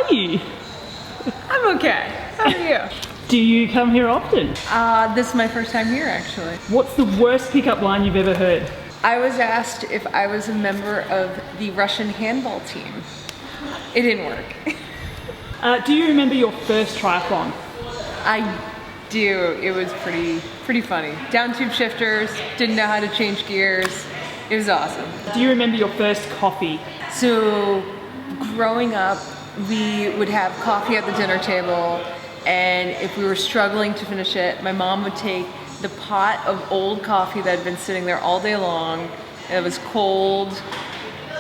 are you? I'm okay. How are you? Do you come here often? This is my first time here, actually. What's the worst pickup line you've ever heard? I was asked if I was a member of the Russian handball team. It didn't work. Do you remember your first triathlon? I do. It was pretty funny. Down tube shifters, didn't know how to change gears. It was awesome. Do you remember your first coffee? So, growing up, we would have coffee at the dinner table, and if we were struggling to finish it, my mom would take the pot of old coffee that had been sitting there all day long, and it was cold,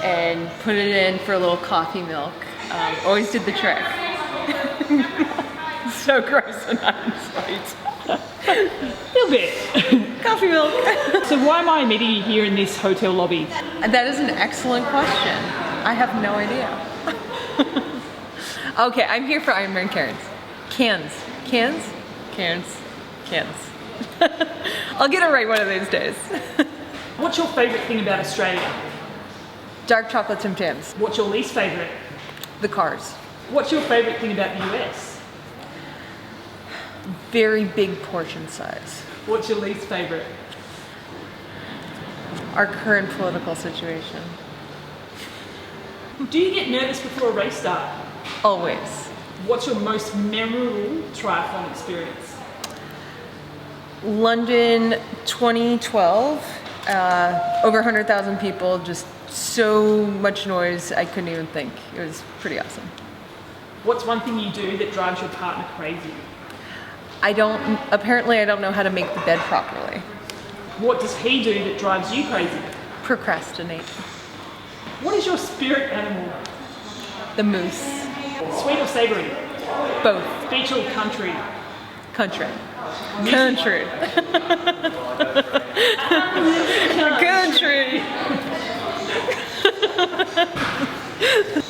and put it in for a little coffee milk. Always did the trick. So gross in hindsight. A little bit. Coffee milk. So why am I meeting you here in this hotel lobby? That is an excellent question. I have no idea. Okay, I'm here for Ironman Cairns. Cans. I'll get it right one of these days. What's your favourite thing about Australia? Dark chocolate Tim Tams. What's your least favourite? The cars. What's your favourite thing about the US? Very big portion size. What's your least favourite? Our current political situation. Do you get nervous before a race start? Always. What's your most memorable triathlon experience? London 2012. Over 100,000 people, just so much noise I couldn't even think. It was pretty awesome. What's one thing you do that drives your partner crazy? Apparently I don't know how to make the bed properly. What does he do that drives you crazy? Procrastinate. What is your spirit animal? The moose. Sweet or savoury? Both. Beach or country? Country. Music. Country.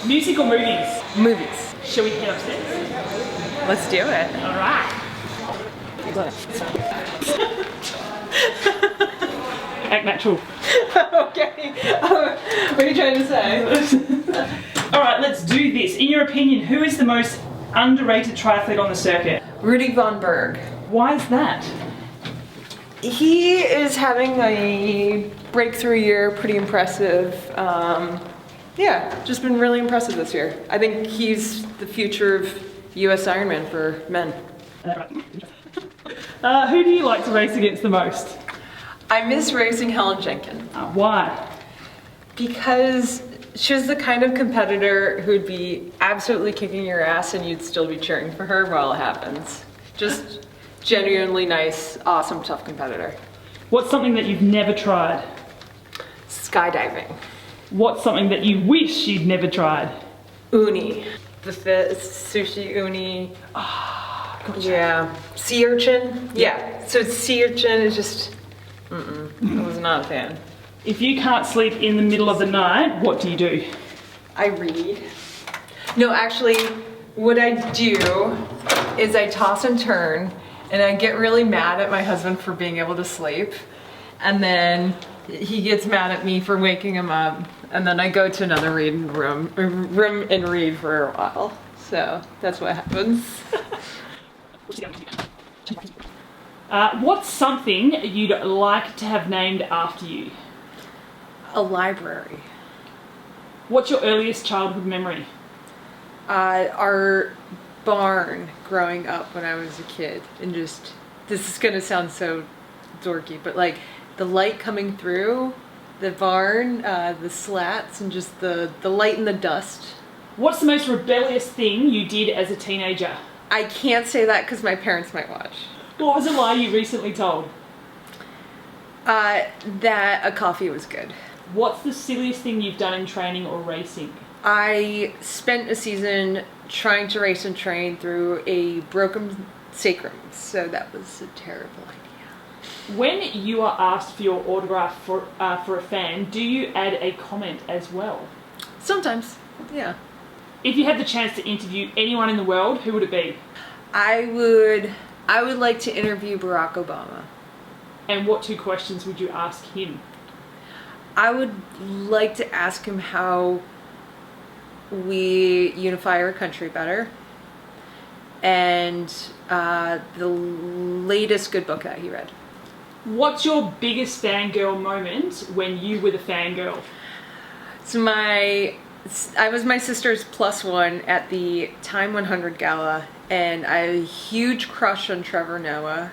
Music or movies? Movies. Shall we head upstairs? Let's do it. All right. Act natural. Okay. What are you trying to say? All right, let's do this. In your opinion, who is the most underrated triathlete on the circuit? Rudy Von Berg. Why is that? He is having a breakthrough year, pretty impressive. Yeah, just been really impressive this year. I think he's the future of US Ironman for men. Who do you like to race against the most? I miss racing Helen Jenkins. Why? Because she's the kind of competitor who'd be absolutely kicking your ass and you'd still be cheering for her while it happens. Just genuinely nice, awesome, tough competitor. What's something that you've never tried? Skydiving. What's something that you wish you'd never tried? Uni. The sushi uni. Ah, gotcha. Yeah. Sea urchin? Yeah. So sea urchin is just, I was not a fan. If you can't sleep in the middle of the night, what do you do? I read. No, actually, what I do is I toss and turn, and I get really mad at my husband for being able to sleep, and then he gets mad at me for waking him up, and then I go to another reading room and read for a while. So that's what happens. What's something you'd like to have named after you? A library. What's your earliest childhood memory? Our barn growing up when I was a kid, and just, this is gonna sound so dorky, but like the light coming through the barn, the slats, and just the light and the dust. What's the most rebellious thing you did as a teenager? I can't say that because my parents might watch. What was a lie you recently told? That a coffee was good. What's the silliest thing you've done in training or racing? I spent a season trying to race and train through a broken sacrum, so that was a terrible idea. When you are asked for your autograph for a fan, do you add a comment as well? Sometimes, yeah. If you had the chance to interview anyone in the world, who would it be? I would like to interview Barack Obama. And what 2 questions would you ask him? I would like to ask him how We Unify Our Country Better, and the latest good book that he read. What's your biggest fangirl moment when you were the fangirl? So I was my sister's +1 at the Time 100 Gala, and I had a huge crush on Trevor Noah.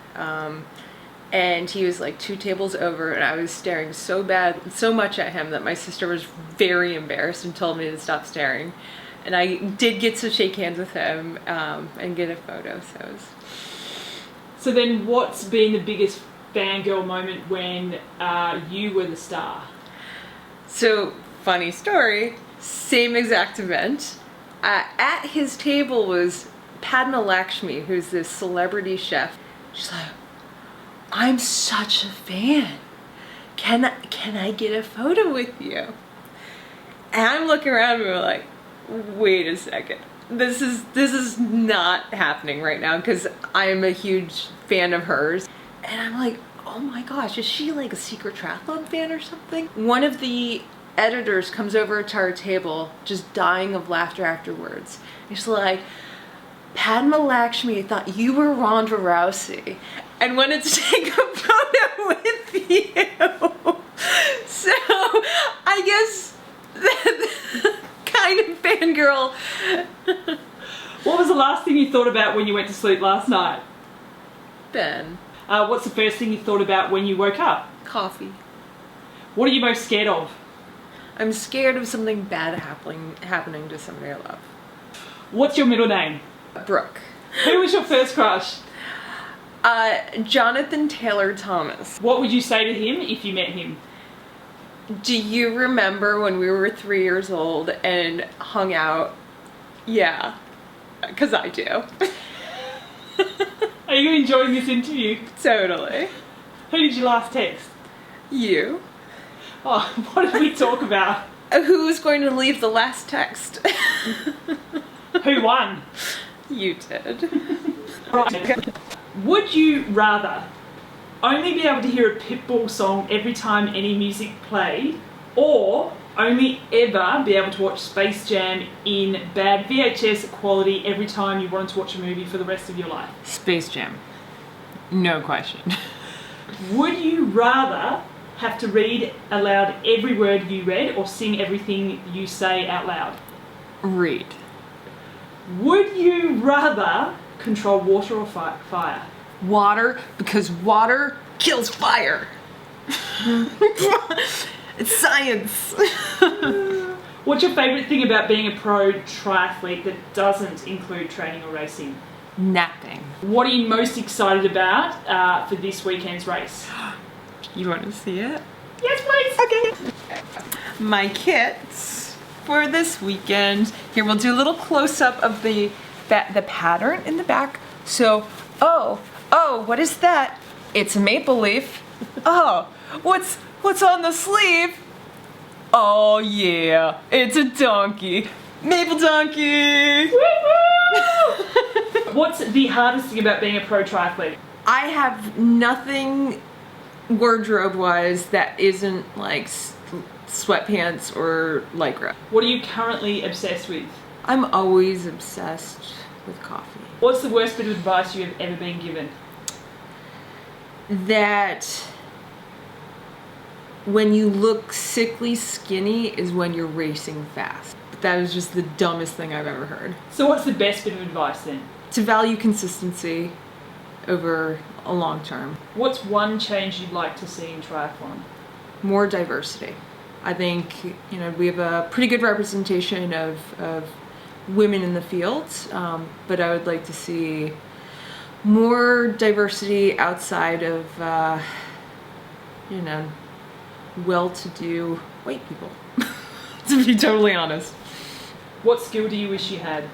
And he was like 2 tables over, and I was staring so much at him that my sister was very embarrassed and told me to stop staring. And I did get to shake hands with him and get a photo. So then what's been the biggest fangirl moment when you were the star? So, funny story, same exact event. At his table was Padma Lakshmi, who's this celebrity chef. She's like, I'm such a fan. Can I get a photo with you? And I'm looking around and we're like, wait a second. This is not happening right now because I am a huge fan of hers. And I'm like, oh my gosh, is she like a secret triathlon fan or something? One of the editors comes over to our table just dying of laughter afterwards. He's like, Padma Lakshmi thought you were Ronda Rousey and wanted to take a photo with you. So I guess that kind of fangirl. What was the last thing you thought about when you went to sleep last night? Ben. What's the first thing you thought about when you woke up? Coffee. What are you most scared of? I'm scared of something bad happening to somebody I love. What's your middle name? Brooke. Who was your first crush? Jonathan Taylor Thomas. What would you say to him if you met him? Do you remember when we were 3 years old and hung out? Yeah, because I do. Are you enjoying this interview? Totally. Who did you last text? You. Oh, what did we talk about? Who's going to leave the last text? Who won? You did. Would you rather only be able to hear a Pitbull song every time any music played, or only ever be able to watch Space Jam in bad VHS quality every time you wanted to watch a movie for the rest of your life? Space Jam. No question. Would you rather have to read aloud every word you read or sing everything you say out loud? Read. Would you rather control water or fire? Water, because water kills fire. It's science. What's your favourite thing about being a pro triathlete that doesn't include training or racing? Napping. What are you most excited about for this weekend's race? You want to see it? Yes, please. Okay. My kits for this weekend. Here, we'll do a little close-up of the pattern in the back. So, oh, what is that? It's a maple leaf. Oh, what's on the sleeve? Oh yeah, it's a donkey. Maple donkey. What's the hardest thing about being a pro triathlete? I have nothing wardrobe-wise that isn't like sweatpants or lycra. What are you currently obsessed with? I'm always obsessed with coffee. What's the worst bit of advice you have ever been given? That when you look sickly skinny is when you're racing fast. That is just the dumbest thing I've ever heard. So what's the best bit of advice then? To value consistency over a long term. What's one change you'd like to see in triathlon? More diversity. I think, we have a pretty good representation of women in the field, but I would like to see more diversity outside of, well-to-do white people, to be totally honest. What skill do you wish you had?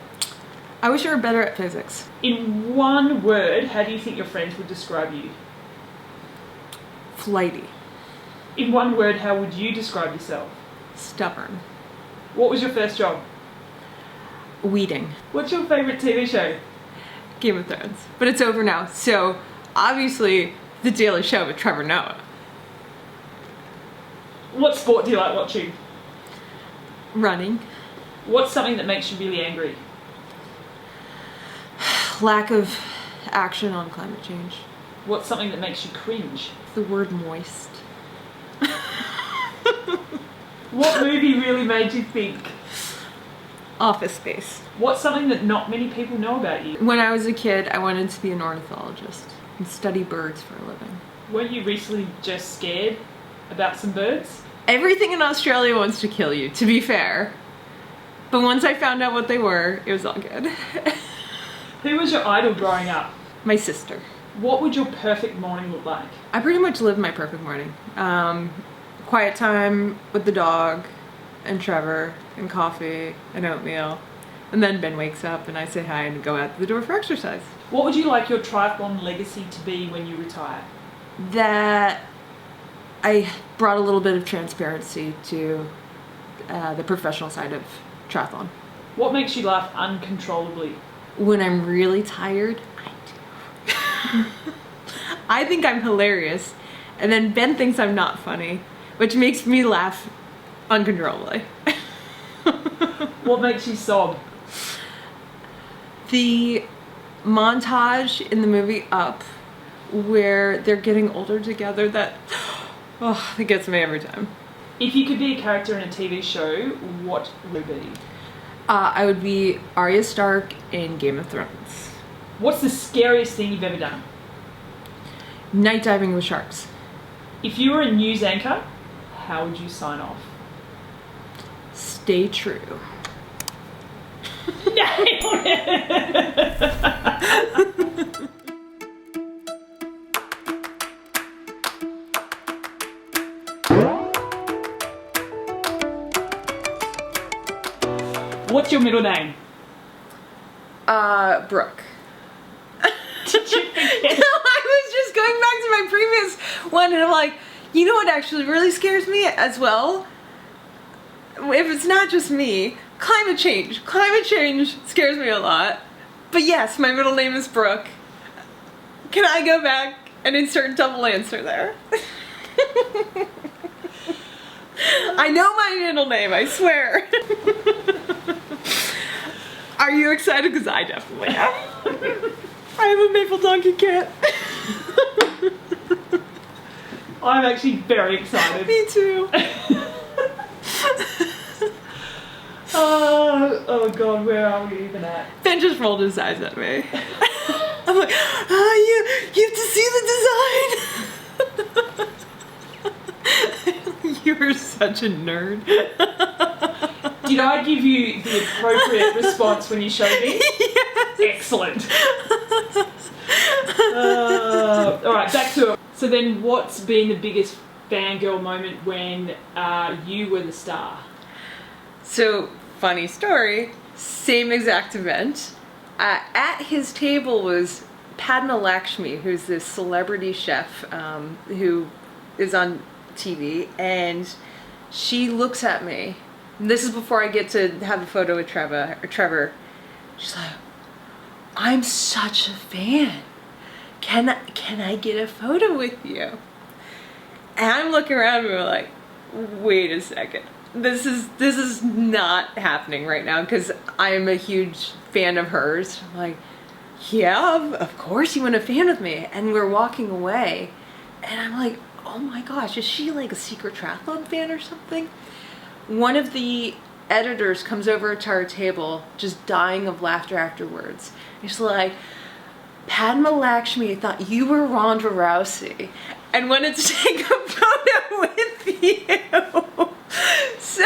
I wish I were better at physics. In one word, how do you think your friends would describe you? Flighty. In one word, how would you describe yourself? Stubborn. What was your first job? Weeding. What's your favourite TV show? Game of Thrones. But it's over now, so obviously The Daily Show with Trevor Noah. What sport do you like watching? Running. What's something that makes you really angry? Lack of action on climate change. What's something that makes you cringe? The word moist. What movie really made you think? Office Space. What's something that not many people know about you? When I was a kid, I wanted to be an ornithologist and study birds for a living. Weren't you recently just scared about some birds? Everything in Australia wants to kill you, to be fair. But once I found out what they were, it was all good. Who was your idol growing up? My sister. What would your perfect morning look like? I pretty much live my perfect morning. Quiet time with the dog and Trevor and coffee and oatmeal. And then Ben wakes up and I say hi and go out the door for exercise. What would you like your triathlon legacy to be when you retire? That I brought a little bit of transparency to the professional side of triathlon. What makes you laugh uncontrollably? When I'm really tired, I do. I think I'm hilarious, and then Ben thinks I'm not funny, which makes me laugh uncontrollably. What makes you sob? The montage in the movie Up, where they're getting older together, that gets me every time. If you could be a character in a TV show, what would it be? I would be Arya Stark in Game of Thrones. What's the scariest thing you've ever done? Night diving with sharks. If you were a news anchor, how would you sign off? Stay true. Nailed it! What's your middle name? Brooke. Did you forget? No, I was just going back to my previous one and I'm like, you know what actually really scares me as well? If it's not just me, climate change. Climate change scares me a lot. But yes, my middle name is Brooke. Can I go back and insert double answer there? I know my middle name, I swear. Are you excited? Because I definitely am. I have a maple donkey cat. I'm actually very excited. Me too. Oh god, where are we even at? Ben just rolled his eyes at me. I'm like, you have to see the design. You are such a nerd. Did I give you the appropriate response when you showed me? Yes. Excellent. Alright, back to it. So then what's been the biggest fangirl moment when you were the star? So, funny story, same exact event. At his table was Padma Lakshmi, who's this celebrity chef who is on TV, and she looks at me. This is before I get to have a photo with Trevor. She's like, I'm such a fan. Can I get a photo with you? And I'm looking around and we're like, wait a second. This is not happening right now because I am a huge fan of hers. I'm like, yeah, of course you want a fan with me. And we're walking away and I'm like, oh my gosh, is she like a secret triathlon fan or something? One of the editors comes over to our table just dying of laughter afterwards. He's like, Padma Lakshmi thought you were Ronda Rousey and wanted to take a photo with you. So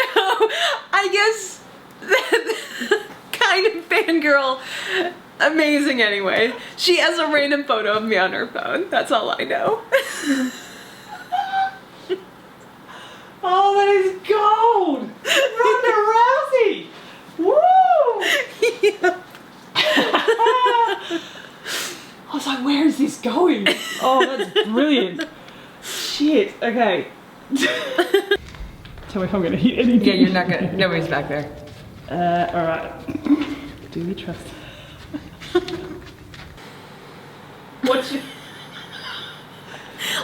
I guess that kind of fangirl, amazing anyway. She has a random photo of me on her phone. That's all I know. Oh, that is gold! Ronda Rousey! Woo! Yeah. I was like, where is this going? Oh, that's brilliant. Shit, okay. Tell me if I'm gonna hit anything. Yeah, you're not gonna, nobody's back there. Alright. Do we trust? What's your...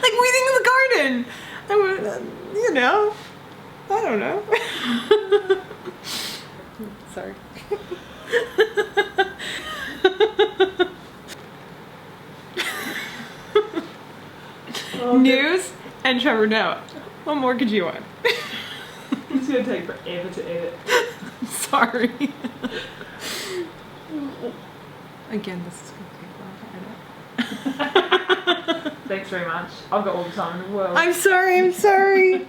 Like weeding in the garden. You know, I don't know. Sorry. News and Trevor Noah. What more could you want? It's gonna take forever to edit. Sorry. Again, this is gonna take a while to edit. Thanks very much. I've got all the time in the world. I'm sorry.